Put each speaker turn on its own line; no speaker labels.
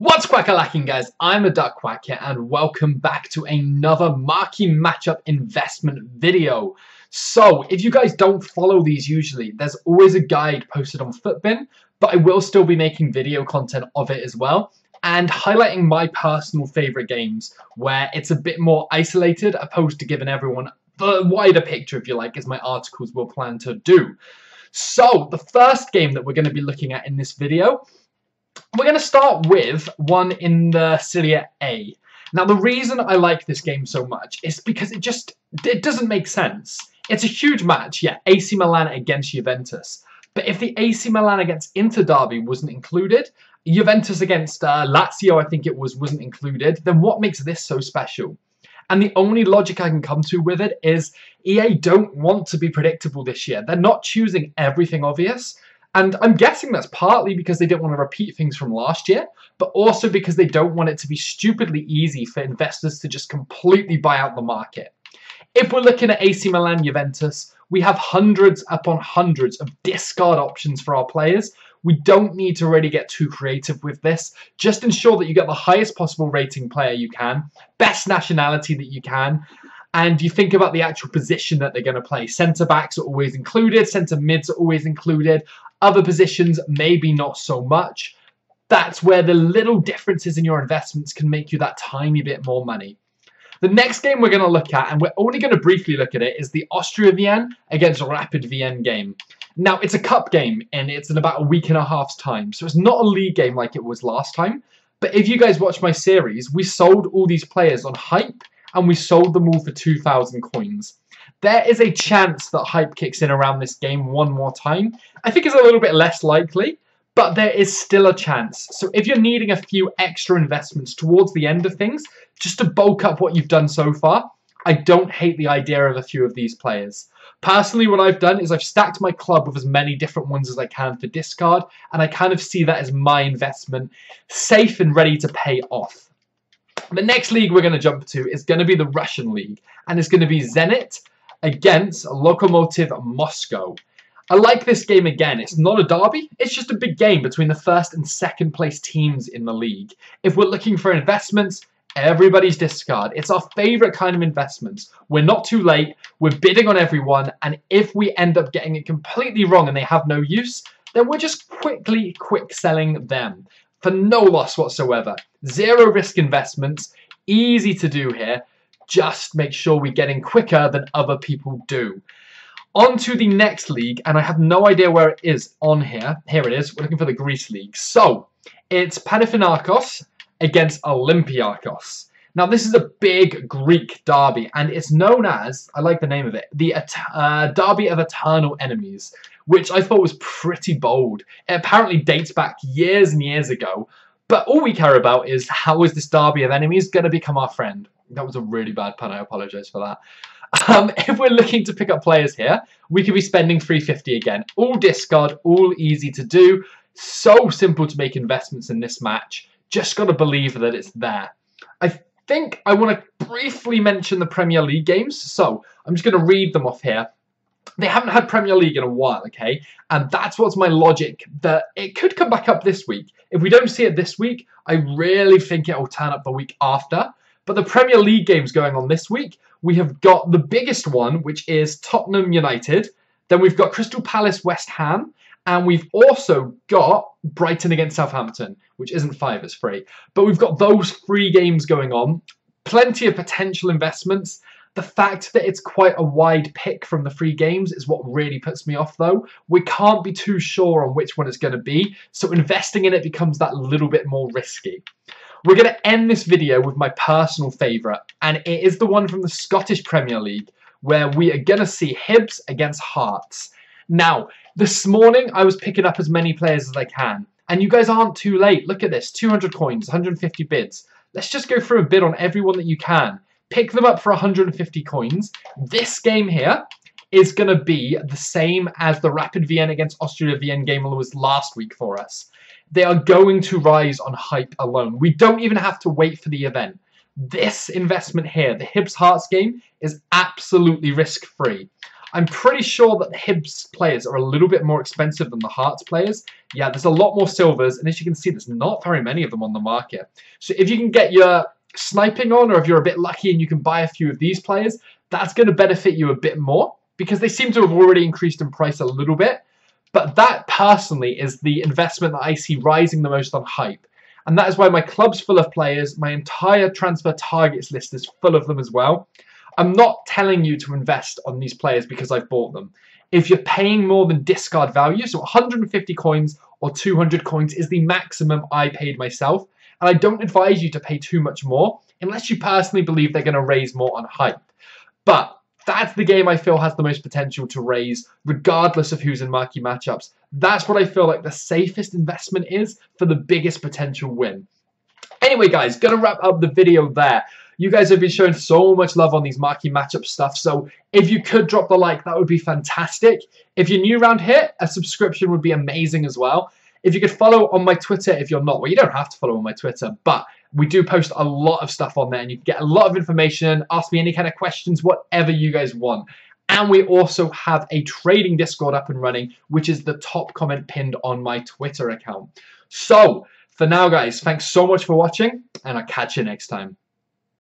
What's quack-a-lacking, guys? I'm a Duck Quack here, and welcome back to another Marquee matchup investment video. So, if you guys don't follow these usually, there's always a guide posted on Footbin, but I will still be making video content of it as well, and highlighting my personal favourite games, where it's a bit more isolated, opposed to giving everyone the wider picture, if you like, as my articles will plan to do. So, the first game that we're going to be looking at in this video, we're going to start with one in the Serie A. Now, the reason I like this game so much is because it doesn't make sense. It's a huge match, yeah, AC Milan against Juventus. But if the AC Milan against Inter derby wasn't included, Juventus against Lazio, I think it wasn't included, then what makes this so special? And the only logic I can come to with it is EA don't want to be predictable this year. They're not choosing everything obvious. And I'm guessing that's partly because they don't want to repeat things from last year, but also because they don't want it to be stupidly easy for investors to just completely buy out the market. If we're looking at AC Milan Juventus, we have hundreds upon hundreds of discard options for our players. We don't need to really get too creative with this. Just ensure that you get the highest possible rating player you can, best nationality that you can, and you think about the actual position that they're going to play. Centre-backs are always included, centre-mids are always included. Other positions, maybe not so much. That's where the little differences in your investments can make you that tiny bit more money. The next game we're going to look at, and we're only going to briefly look at it, is the Austria Vienna against Rapid Vienna game. Now, it's a cup game, and it's in about a week and a half's time, so it's not a league game like it was last time. But if you guys watch my series, we sold all these players on hype, and we sold them all for 2,000 coins. There is a chance that hype kicks in around this game one more time. I think it's a little bit less likely, but there is still a chance. So if you're needing a few extra investments towards the end of things, just to bulk up what you've done so far, I don't hate the idea of a few of these players. Personally, what I've done is I've stacked my club with as many different ones as I can for discard, and I kind of see that as my investment, safe and ready to pay off. The next league we're going to jump to is going to be the Russian league, and it's going to be Zenit against Lokomotiv Moscow. I like this game again. It's not a derby. It's just a big game between the first and second place teams in the league. If we're looking for investments, everybody's discard. It's our favourite kind of investments. We're not too late. We're bidding on everyone. And if we end up getting it completely wrong and they have no use, then we're just quick selling them for no loss whatsoever. Zero risk investments. Easy to do here. Just make sure we get in quicker than other people do. On to the next league, and I have no idea where it is on here. Here it is. We're looking for the Greece league. So, it's Panathinaikos against Olympiakos. Now, this is a big Greek derby, and it's known as, I like the name of it, the Derby of Eternal Enemies, which I thought was pretty bold. It apparently dates back years and years ago, but all we care about is how is this Derby of Enemies going to become our friend? That was a really bad pun. I apologise for that. If we're looking to pick up players here, we could be spending 350 again. All discard, all easy to do. So simple to make investments in this match. Just got to believe that it's there. I think I want to briefly mention the Premier League games. So I'm just going to read them off here. They haven't had Premier League in a while, okay? And that's what's my logic, that it could come back up this week. If we don't see it this week, I really think it will turn up the week after. But the Premier League games going on this week, we have got the biggest one, which is Tottenham United. Then we've got Crystal Palace West Ham. And we've also got Brighton against Southampton, which isn't 5, it's free. But we've got those 3 games going on. Plenty of potential investments. The fact that it's quite a wide pick from the 3 games is what really puts me off, though. We can't be too sure on which one it's going to be. So investing in it becomes that little bit more risky. We're going to end this video with my personal favourite, and it is the one from the Scottish Premier League, where we are going to see Hibs against Hearts. Now, this morning I was picking up as many players as I can, and you guys aren't too late. Look at this, 200 coins, 150 bids. Let's just go through a bid on everyone that you can. Pick them up for 150 coins. This game here is going to be the same as the Rapid Vienna against Austria Vienna game was last week for us. They are going to rise on hype alone. We don't even have to wait for the event. This investment here, the Hibs Hearts game, is absolutely risk-free. I'm pretty sure that the Hibs players are a little bit more expensive than the Hearts players. Yeah, there's a lot more silvers, and as you can see, there's not very many of them on the market. So if you can get your sniping on, or if you're a bit lucky and you can buy a few of these players, that's going to benefit you a bit more because they seem to have already increased in price a little bit. But that, personally, is the investment that I see rising the most on hype. And that is why my club's full of players. My entire transfer targets list is full of them as well. I'm not telling you to invest on these players because I've bought them. If you're paying more than discard value, so 150 coins or 200 coins is the maximum I paid myself. And I don't advise you to pay too much more unless you personally believe they're going to raise more on hype. But that's the game I feel has the most potential to raise, regardless of who's in marquee matchups. That's what I feel like the safest investment is for the biggest potential win. Anyway, guys, going to wrap up the video there. You guys have been showing so much love on these marquee matchup stuff, so if you could drop the like, that would be fantastic. If you're new around here, a subscription would be amazing as well. If you could follow on my Twitter if you're not, well, you don't have to follow on my Twitter, but we do post a lot of stuff on there, and you can get a lot of information, ask me any kind of questions, whatever you guys want. And we also have a trading Discord up and running, which is the top comment pinned on my Twitter account. So, for now, guys, thanks so much for watching, and I'll catch you next time.